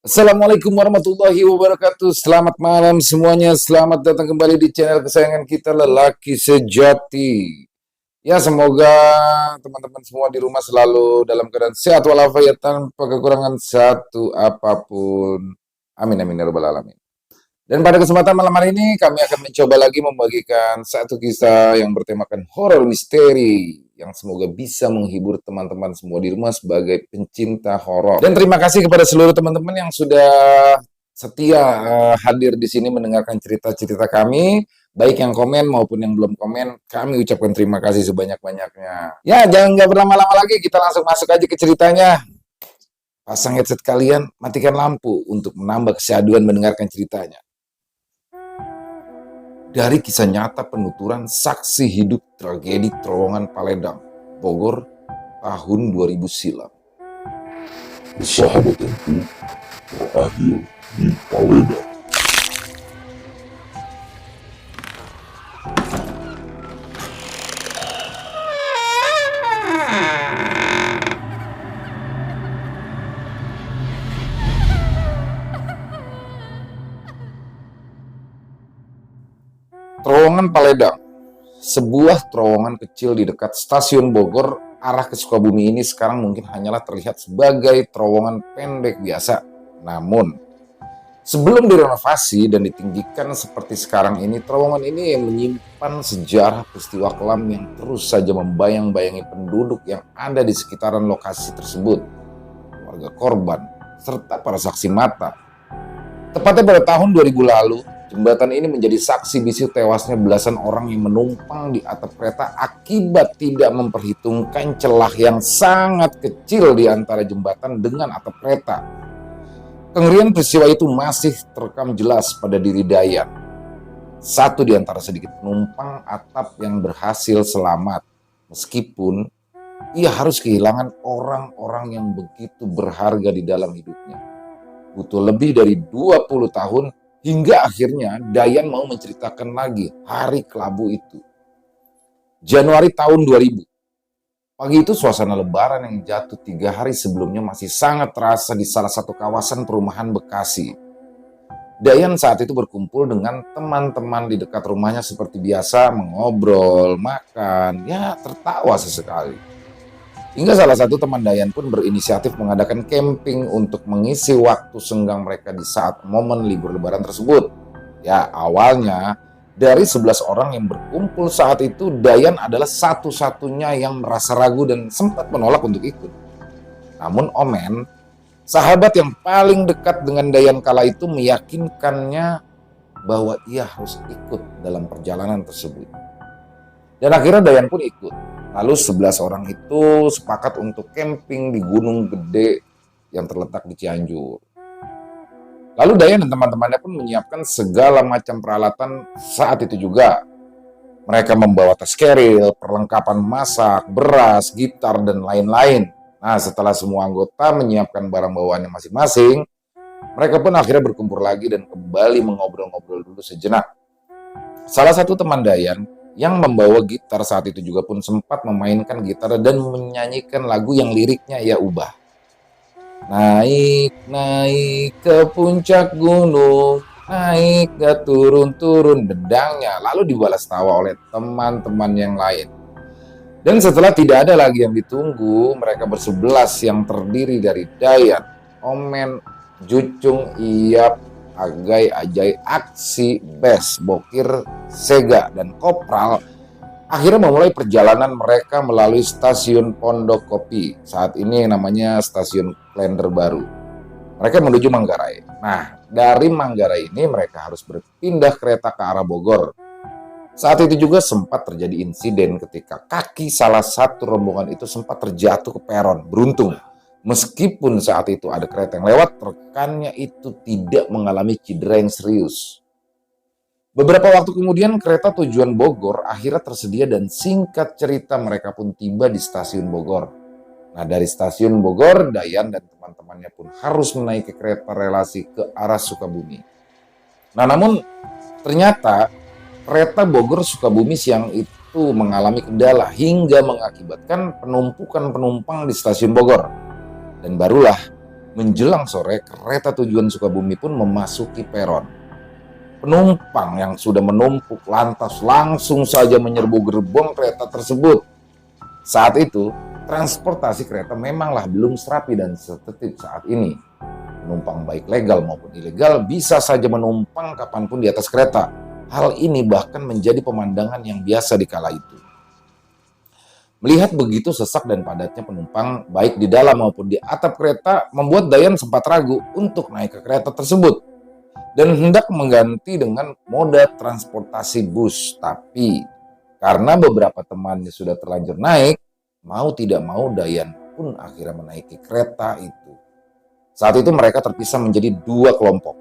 Assalamualaikum warahmatullahi wabarakatuh. Selamat malam semuanya. Selamat datang kembali di channel kesayangan kita, Lelaki Sejati. Ya, semoga teman-teman semua di rumah selalu dalam keadaan sehat walafiat tanpa kekurangan satu apapun. Amin amin ya rabbal alamin. Dan pada kesempatan malam hari ini kami akan mencoba lagi membagikan satu kisah yang bertemakan horor misteri yang semoga bisa menghibur teman-teman semua di rumah sebagai pencinta horor. Dan terima kasih kepada seluruh teman-teman yang sudah setia hadir di sini mendengarkan cerita-cerita kami, baik yang komen maupun yang belum komen. Kami ucapkan terima kasih sebanyak-banyaknya. Ya, jangan nggak berlama-lama lagi, kita langsung masuk aja ke ceritanya. Pasang headset kalian, matikan lampu untuk menambah kesyahduan mendengarkan ceritanya. Dari kisah nyata penuturan saksi hidup tragedi terowongan Paledang, Bogor, tahun 2000 silam. Persahabatanku berakhir di Paledang. Terowongan Paledang, sebuah terowongan kecil di dekat stasiun Bogor, arah ke Sukabumi ini sekarang mungkin hanyalah terlihat sebagai terowongan pendek biasa. Namun, sebelum direnovasi dan ditinggikan seperti sekarang ini, terowongan ini menyimpan sejarah peristiwa kelam yang terus saja membayang-bayangi penduduk yang ada di sekitaran lokasi tersebut, warga korban, serta para saksi mata. Tepatnya pada tahun 2000 lalu, jembatan ini menjadi saksi bisu tewasnya belasan orang yang menumpang di atap kereta akibat tidak memperhitungkan celah yang sangat kecil di antara jembatan dengan atap kereta. Kengerian peristiwa itu masih terekam jelas pada diri Dayan, satu di antara sedikit penumpang atap yang berhasil selamat, meskipun ia harus kehilangan orang-orang yang begitu berharga di dalam hidupnya. Butuh lebih dari 20 tahun hingga akhirnya Dayan mau menceritakan lagi hari kelabu itu. Januari tahun 2000. Pagi itu suasana lebaran yang jatuh 3 hari sebelumnya masih sangat terasa di salah satu kawasan perumahan Bekasi. Dayan saat itu berkumpul dengan teman-teman di dekat rumahnya seperti biasa, mengobrol, makan, ya tertawa sesekali. Hingga salah satu teman Dayan pun berinisiatif mengadakan camping untuk mengisi waktu senggang mereka di saat momen libur lebaran tersebut. Ya, awalnya dari 11 orang yang berkumpul saat itu, Dayan adalah satu-satunya yang merasa ragu dan sempat menolak untuk ikut. Namun Omen, sahabat yang paling dekat dengan Dayan kala itu, meyakinkannya bahwa ia harus ikut dalam perjalanan tersebut. Dan akhirnya Dayan pun ikut. Lalu 11 orang itu sepakat untuk camping di Gunung Gede yang terletak di Cianjur. Lalu Dayan dan teman-temannya pun menyiapkan segala macam peralatan saat itu juga. Mereka membawa tas keril, perlengkapan masak, beras, gitar, dan lain-lain. Nah, setelah semua anggota menyiapkan barang bawaannya masing-masing, mereka pun akhirnya berkumpul lagi dan kembali mengobrol-ngobrol dulu sejenak. Salah satu teman Dayan yang membawa gitar saat itu juga pun sempat memainkan gitar dan menyanyikan lagu yang liriknya ia ubah. Naik, naik ke puncak gunung, naik gak turun-turun, dendangnya. Lalu dibalas tawa oleh teman-teman yang lain. Dan setelah tidak ada lagi yang ditunggu, mereka bersebelas yang terdiri dari Dayan, Omen, Jucung, Iyap, Agai, Ajai, Aksi, Bes, Bokir, Sega, dan Kopral akhirnya memulai perjalanan mereka melalui stasiun Pondok Kopi. Saat ini namanya stasiun Klender Baru. Mereka menuju Manggarai. Nah, dari Manggarai ini mereka harus berpindah kereta ke arah Bogor. Saat itu juga sempat terjadi insiden ketika kaki salah satu rombongan itu sempat terjatuh ke peron. Beruntung, meskipun saat itu ada kereta yang lewat, rekannya itu tidak mengalami cedera yang serius. Beberapa waktu kemudian kereta tujuan Bogor akhirnya tersedia dan singkat cerita mereka pun tiba di stasiun Bogor. Nah, dari stasiun Bogor, Dayan dan teman-temannya pun harus menaiki kereta relasi ke arah Sukabumi. Nah, namun ternyata kereta Bogor-Sukabumi siang itu mengalami kendala hingga mengakibatkan penumpukan penumpang di stasiun Bogor. Dan barulah Menjelang sore, kereta tujuan Sukabumi pun memasuki peron. Penumpang yang sudah menumpuk lantas langsung saja menyerbu gerbong kereta tersebut. Saat itu, transportasi kereta memanglah belum serapi dan setertib saat ini. Penumpang baik legal maupun ilegal bisa saja menumpang kapanpun di atas kereta. Hal ini bahkan menjadi pemandangan yang biasa di kala itu. Melihat begitu sesak dan padatnya penumpang, baik di dalam maupun di atap kereta, membuat Dayan sempat ragu untuk naik ke kereta tersebut dan hendak mengganti dengan moda transportasi bus. Tapi karena beberapa temannya sudah terlanjur naik, mau tidak mau Dayan pun akhirnya menaiki kereta itu. Saat itu mereka terpisah menjadi 2 kelompok.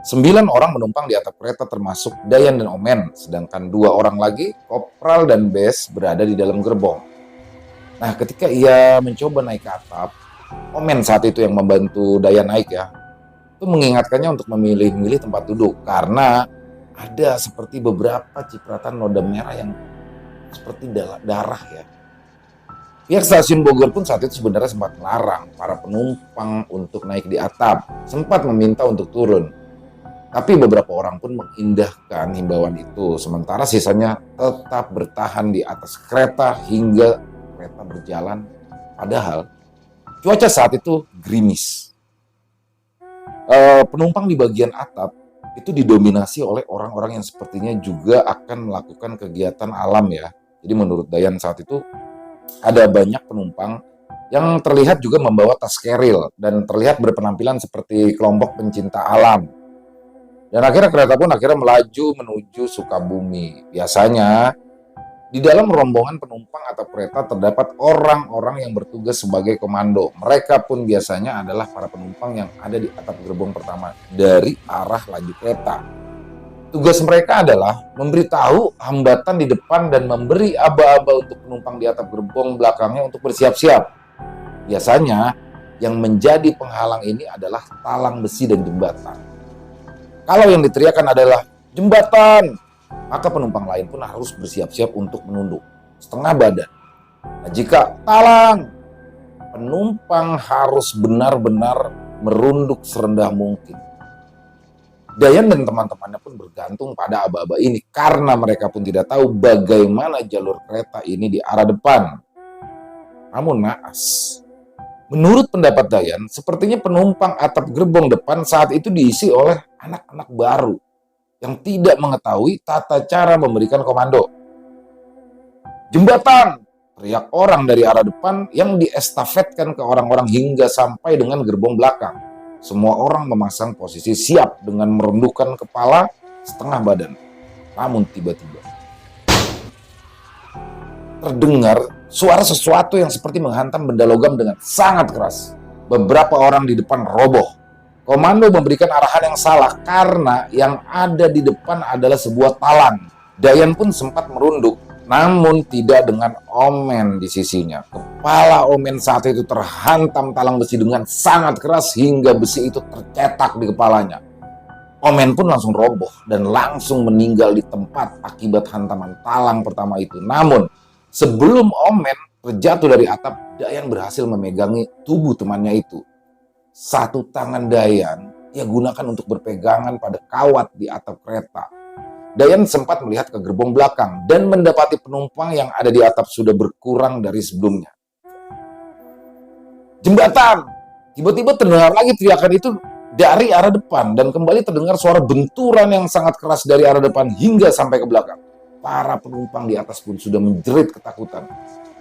9 orang menumpang di atap kereta termasuk Dayan dan Omen, sedangkan 2 orang lagi, Kopral dan Bes, berada di dalam gerbong. Nah, ketika ia mencoba naik ke atap, Omen saat itu yang membantu Dayan naik ya, itu mengingatkannya untuk memilih-milih tempat duduk karena ada seperti beberapa cipratan noda merah yang seperti darah ya. Pihak stasiun Bogor pun saat itu sebenarnya sempat melarang para penumpang untuk naik di atap, sempat meminta untuk turun. Tapi beberapa orang pun mengindahkan himbauan itu, sementara sisanya tetap bertahan di atas kereta hingga kereta berjalan. Padahal cuaca saat itu gerimis. Penumpang di bagian atap itu didominasi oleh orang-orang yang sepertinya juga akan melakukan kegiatan alam ya. Jadi menurut Dayan saat itu ada banyak penumpang yang terlihat juga membawa tas keril dan terlihat berpenampilan seperti kelompok pencinta alam. Dan akhirnya kereta pun melaju menuju Sukabumi. Biasanya di dalam rombongan penumpang atau kereta terdapat orang-orang yang bertugas sebagai komando. Mereka pun biasanya adalah para penumpang yang ada di atap gerbong pertama dari arah laju kereta. Tugas mereka adalah memberitahu hambatan di depan dan memberi aba-aba untuk penumpang di atap gerbong belakangnya untuk bersiap-siap. Biasanya yang menjadi penghalang ini adalah talang besi dan jembatan. Kalau yang diteriakan adalah jembatan, maka penumpang lain pun harus bersiap-siap untuk menunduk setengah badan. Nah, jika talang, penumpang harus benar-benar merunduk serendah mungkin. Dayan dan teman-temannya pun bergantung pada aba-aba ini karena mereka pun tidak tahu bagaimana jalur kereta ini di arah depan. Namun naas, menurut pendapat Dayan, sepertinya penumpang atap gerbong depan saat itu diisi oleh anak-anak baru yang tidak mengetahui tata cara memberikan komando. Jembatan! Teriak orang dari arah depan yang diestafetkan ke orang-orang hingga sampai dengan gerbong belakang. Semua orang memasang posisi siap dengan merundukkan kepala setengah badan. Namun tiba-tiba terdengar suara sesuatu yang seperti menghantam benda logam dengan sangat keras. Beberapa orang di depan roboh. Komando memberikan arahan yang salah karena yang ada di depan adalah sebuah talang. Dayan pun sempat merunduk, namun tidak dengan Omen di sisinya. Kepala Omen saat itu terhantam talang besi dengan sangat keras hingga besi itu tercetak di kepalanya. Omen pun langsung roboh dan langsung meninggal di tempat akibat hantaman talang pertama itu. Namun sebelum Omen terjatuh dari atap, Dayan berhasil memegangi tubuh temannya itu. Satu tangan Dayan ia gunakan untuk berpegangan pada kawat di atap kereta. Dayan sempat melihat ke gerbong belakang dan mendapati penumpang yang ada di atap sudah berkurang dari sebelumnya. Jembatan! Tiba-tiba terdengar lagi teriakan itu dari arah depan dan kembali terdengar suara benturan yang sangat keras dari arah depan hingga sampai ke belakang. Para penumpang di atas pun sudah menjerit ketakutan.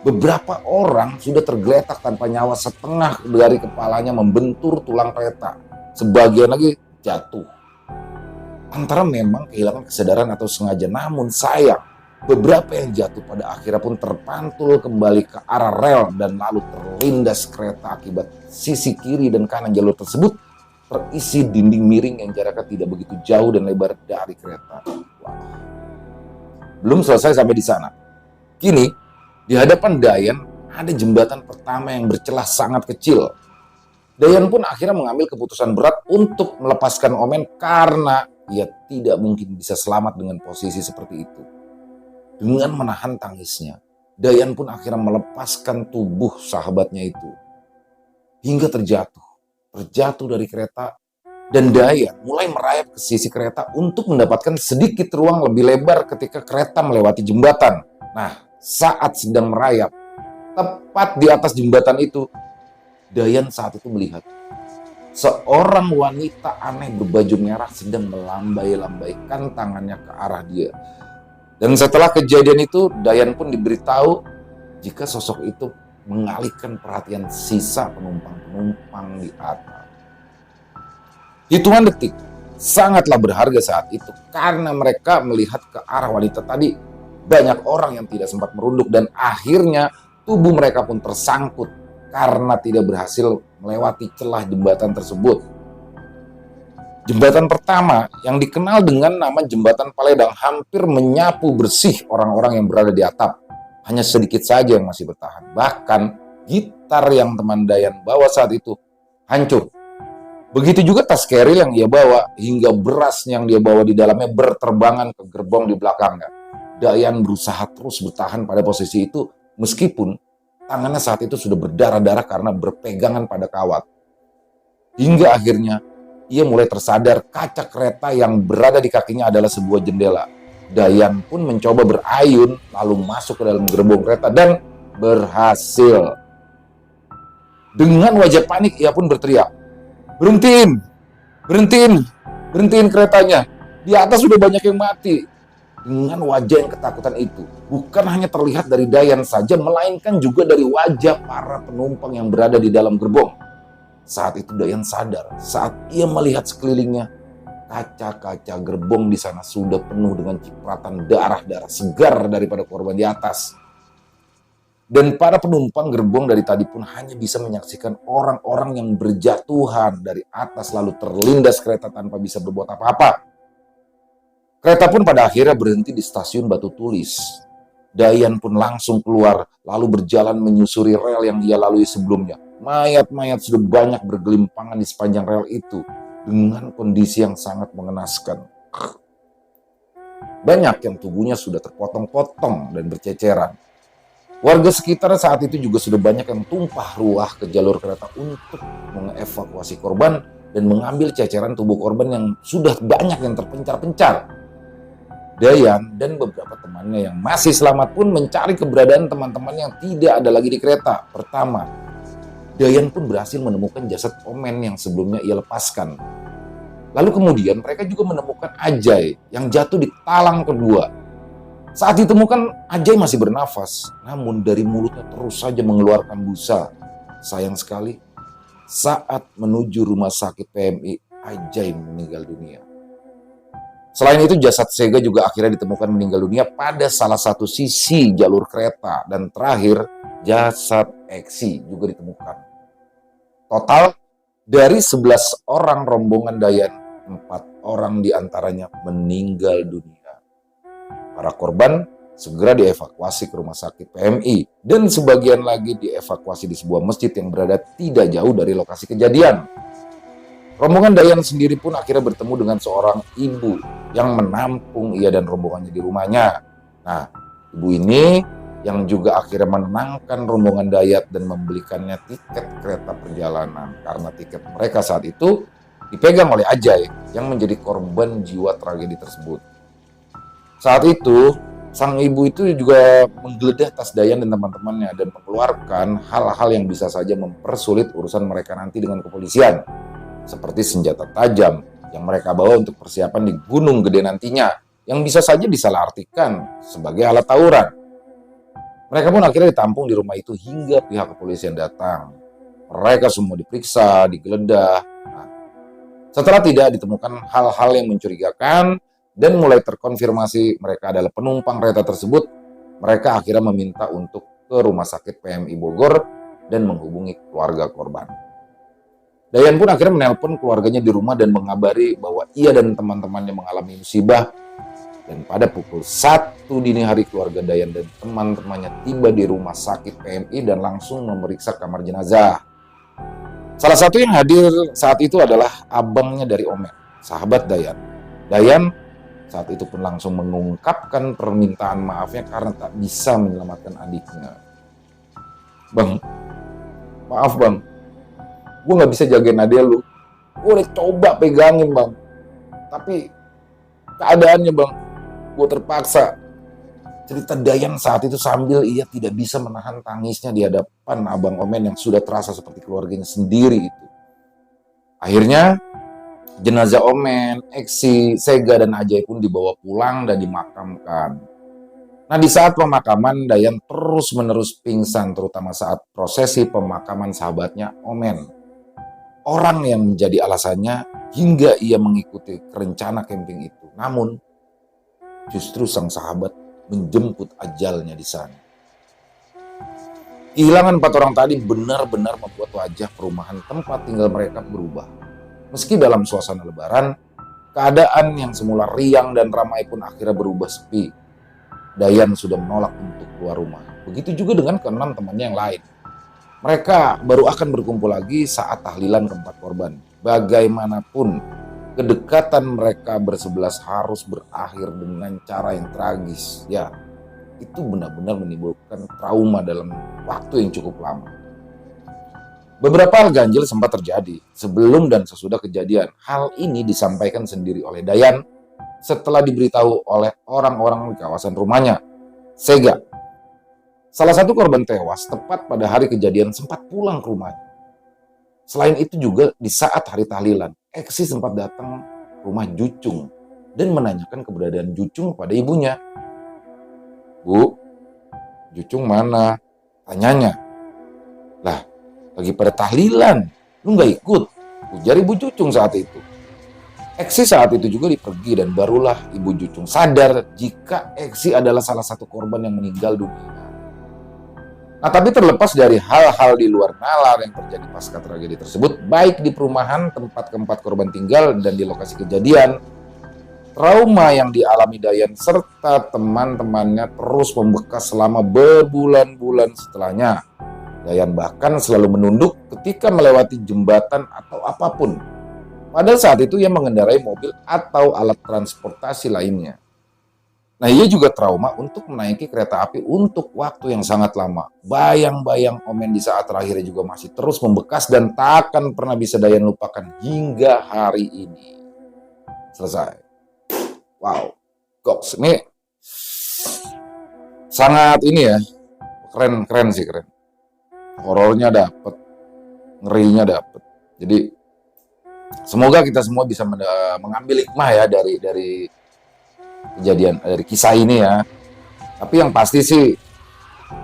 Beberapa orang sudah tergeletak tanpa nyawa, setengah dari kepalanya membentur tulang kereta. Sebagian lagi jatuh. Antara memang kehilangan kesadaran atau sengaja, namun sayang, beberapa yang jatuh pada akhirnya pun terpantul kembali ke arah rel dan lalu terlindas kereta akibat sisi kiri dan kanan jalur tersebut terisi dinding miring yang jaraknya tidak begitu jauh dan lebar dari kereta. Wah. Belum selesai sampai di sana. Kini, di hadapan Dayan ada jembatan pertama yang bercelah sangat kecil. Dayan pun akhirnya mengambil keputusan berat untuk melepaskan Omen karena ia tidak mungkin bisa selamat dengan posisi seperti itu. Dengan menahan tangisnya, Dayan pun akhirnya melepaskan tubuh sahabatnya itu hingga terjatuh. terjatuh dari kereta dan Dayan mulai merayap ke sisi kereta untuk mendapatkan sedikit ruang lebih lebar ketika kereta melewati jembatan. Nah, saat sedang merayap, tepat di atas jembatan itu, Dayan saat itu melihat seorang wanita aneh berbaju merah sedang melambai-lambaikan tangannya ke arah dia. Dan setelah kejadian itu, Dayan pun diberitahu jika sosok itu mengalihkan perhatian sisa penumpang-penumpang di atas. Hitungan detik sangatlah berharga saat itu karena mereka melihat ke arah wanita tadi. Banyak orang yang tidak sempat merunduk dan akhirnya tubuh mereka pun tersangkut karena tidak berhasil melewati celah jembatan tersebut. Jembatan pertama yang dikenal dengan nama Jembatan Paledang hampir menyapu bersih orang-orang yang berada di atap. Hanya sedikit saja yang masih bertahan. Bahkan gitar yang teman Dayan bawa saat itu hancur. Begitu juga tas keril yang ia bawa, hingga beras yang dia bawa di dalamnya berterbangan ke gerbong di belakangnya. Dayan berusaha terus bertahan pada posisi itu, meskipun tangannya saat itu sudah berdarah-darah karena berpegangan pada kawat. Hingga akhirnya, ia mulai tersadar kaca kereta yang berada di kakinya adalah sebuah jendela. Dayan pun mencoba berayun, lalu masuk ke dalam gerbong kereta dan berhasil. Dengan wajah panik, ia pun berteriak, "Berhentiin, berhentiin, berhentiin keretanya. Di atas sudah banyak yang mati." Dengan wajah yang ketakutan itu, bukan hanya terlihat dari Dayan saja, melainkan juga dari wajah para penumpang yang berada di dalam gerbong. Saat itu Dayan sadar, saat ia melihat sekelilingnya, kaca-kaca gerbong di sana sudah penuh dengan cipratan darah-darah segar daripada korban di atas. Dan para penumpang gerbong dari tadi pun hanya bisa menyaksikan orang-orang yang berjatuhan dari atas lalu terlindas kereta tanpa bisa berbuat apa-apa. Kereta pun pada akhirnya berhenti di stasiun Batu Tulis. Dayan pun langsung keluar lalu berjalan menyusuri rel yang dia lalui sebelumnya. Mayat-mayat sudah banyak bergelimpangan di sepanjang rel itu dengan kondisi yang sangat mengenaskan. Banyak yang tubuhnya sudah terpotong-potong dan berceceran. Warga sekitar saat itu juga sudah banyak yang tumpah ruah ke jalur kereta untuk mengevakuasi korban dan mengambil ceceran tubuh korban yang sudah banyak yang terpencar-pencar. Dayan dan beberapa temannya yang masih selamat pun mencari keberadaan teman-teman yang tidak ada lagi di kereta. Pertama, Dayan pun berhasil menemukan jasad Omen yang sebelumnya ia lepaskan. Lalu kemudian mereka juga menemukan Ajay yang jatuh di talang kedua. Saat ditemukan, Ajay masih bernafas, namun dari mulutnya terus saja mengeluarkan busa. Sayang sekali, saat menuju rumah sakit PMI, Ajay meninggal dunia. Selain itu, jasad Sega juga akhirnya ditemukan meninggal dunia pada salah satu sisi jalur kereta. Dan terakhir, jasad Eksi juga ditemukan. Total, dari 11 orang rombongan Dayan, 4 orang diantaranya meninggal dunia. Para korban segera dievakuasi ke rumah sakit PMI dan sebagian lagi dievakuasi di sebuah masjid yang berada tidak jauh dari lokasi kejadian. Rombongan Dayan sendiri pun akhirnya bertemu dengan seorang ibu yang menampung ia dan rombongannya di rumahnya. Nah, ibu ini yang juga akhirnya menenangkan rombongan Dayan dan membelikannya tiket kereta perjalanan karena tiket mereka saat itu dipegang oleh Ajay yang menjadi korban jiwa tragedi tersebut. Saat itu, sang ibu itu juga menggeledah tas Dayan dan teman-temannya dan mengeluarkan hal-hal yang bisa saja mempersulit urusan mereka nanti dengan kepolisian. Seperti senjata tajam yang mereka bawa untuk persiapan di Gunung Gede nantinya, yang bisa saja disalahartikan sebagai alat tawuran. Mereka pun akhirnya ditampung di rumah itu hingga pihak kepolisian datang. Mereka semua diperiksa, digeledah. Nah, setelah tidak ditemukan hal-hal yang mencurigakan, dan mulai terkonfirmasi mereka adalah penumpang kereta tersebut, mereka akhirnya meminta untuk ke rumah sakit PMI Bogor dan menghubungi keluarga korban. Dayan pun akhirnya menelpon keluarganya di rumah dan mengabari bahwa ia dan teman-temannya mengalami musibah. Dan pada pukul 1 dini hari keluarga Dayan dan teman-temannya tiba di rumah sakit PMI dan langsung memeriksa kamar jenazah. Salah satu yang hadir saat itu adalah abangnya dari Omen, sahabat Dayan. Dayan saat itu pun langsung mengungkapkan permintaan maafnya karena tak bisa menyelamatkan adiknya. "Bang, maaf bang, gue nggak bisa jagain Nadia lu. Gue udah coba pegangin bang, tapi keadaannya bang, gue terpaksa. Cerita Dayan saat itu sambil ia tidak bisa menahan tangisnya di hadapan Abang Omen yang sudah terasa seperti keluarganya sendiri itu. Akhirnya jenazah Omen, Eksi, Sega, dan Ajay pun dibawa pulang dan dimakamkan. Nah, di saat pemakaman, Dayan terus-menerus pingsan, terutama saat prosesi pemakaman sahabatnya Omen. Orang yang menjadi alasannya hingga ia mengikuti rencana camping itu. Namun, justru sang sahabat menjemput ajalnya di sana. Kehilangan 4 orang tadi benar-benar membuat wajah perumahan tempat tinggal mereka berubah. Meski dalam suasana lebaran, keadaan yang semula riang dan ramai pun akhirnya berubah sepi. Dayan sudah menolak untuk keluar rumah. Begitu juga dengan ke-6 temannya yang lain. Mereka baru akan berkumpul lagi saat tahlilan ke-4 korban. Bagaimanapun, kedekatan mereka bersebelas harus berakhir dengan cara yang tragis. Ya, itu benar-benar menimbulkan trauma dalam waktu yang cukup lama. Beberapa hal ganjil sempat terjadi sebelum dan sesudah kejadian. Hal ini disampaikan sendiri oleh Dayan setelah diberitahu oleh orang-orang di kawasan rumahnya, Sega. Salah satu korban tewas tepat pada hari kejadian sempat pulang ke rumahnya. Selain itu juga di saat hari tahlilan, Eksi sempat datang ke rumah Jucung dan menanyakan keberadaan Jucung pada ibunya. Bu, Jucung mana? Tanyanya. Lah, lagi pada tahlilan, lu nggak ikut? Ujar ibu Jucung saat itu. Eksi saat itu juga dipergi dan barulah ibu Jucung sadar jika Eksi adalah salah satu korban yang meninggal dunia. Nah, tapi terlepas dari hal-hal di luar nalar yang terjadi pasca tragedi tersebut, baik di perumahan tempat ke-4 korban tinggal dan di lokasi kejadian, trauma yang dialami Dayan serta teman-temannya terus membekas selama berbulan-bulan setelahnya. Dayan bahkan selalu menunduk ketika melewati jembatan atau apapun. Padahal saat itu ia mengendarai mobil atau alat transportasi lainnya. Nah, ia juga trauma untuk menaiki kereta api untuk waktu yang sangat lama. Bayang-bayang Omen di saat terakhirnya juga masih terus membekas dan takkan pernah bisa Dayan lupakan hingga hari ini. Selesai. Wow, goks. Ini sangat ini ya, keren sih, keren. Horornya dapet, ngerinya dapet. Jadi semoga kita semua bisa mengambil hikmah ya dari kejadian, dari kisah ini ya. Tapi yang pasti sih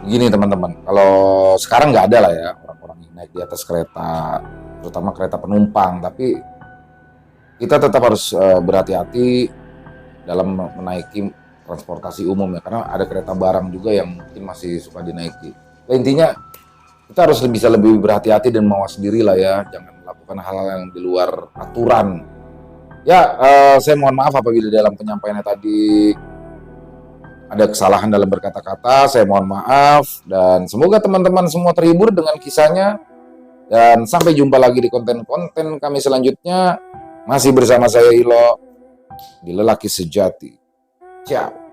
begini teman-teman, kalau sekarang nggak ada lah ya orang-orang yang naik di atas kereta, terutama kereta penumpang. Tapi kita tetap harus berhati-hati dalam menaiki transportasi umum ya, karena ada kereta barang juga yang mungkin masih suka dinaiki. Nah, intinya kita harus bisa lebih berhati-hati dan mawas diri lah ya, jangan melakukan hal-hal yang di luar aturan. Ya, saya mohon maaf apabila dalam penyampaiannya tadi ada kesalahan dalam berkata-kata. Saya mohon maaf dan semoga teman-teman semua terhibur dengan kisahnya. Dan sampai jumpa lagi di konten-konten kami selanjutnya. Masih bersama saya Ilo di Lelaki Sejati. Ciao.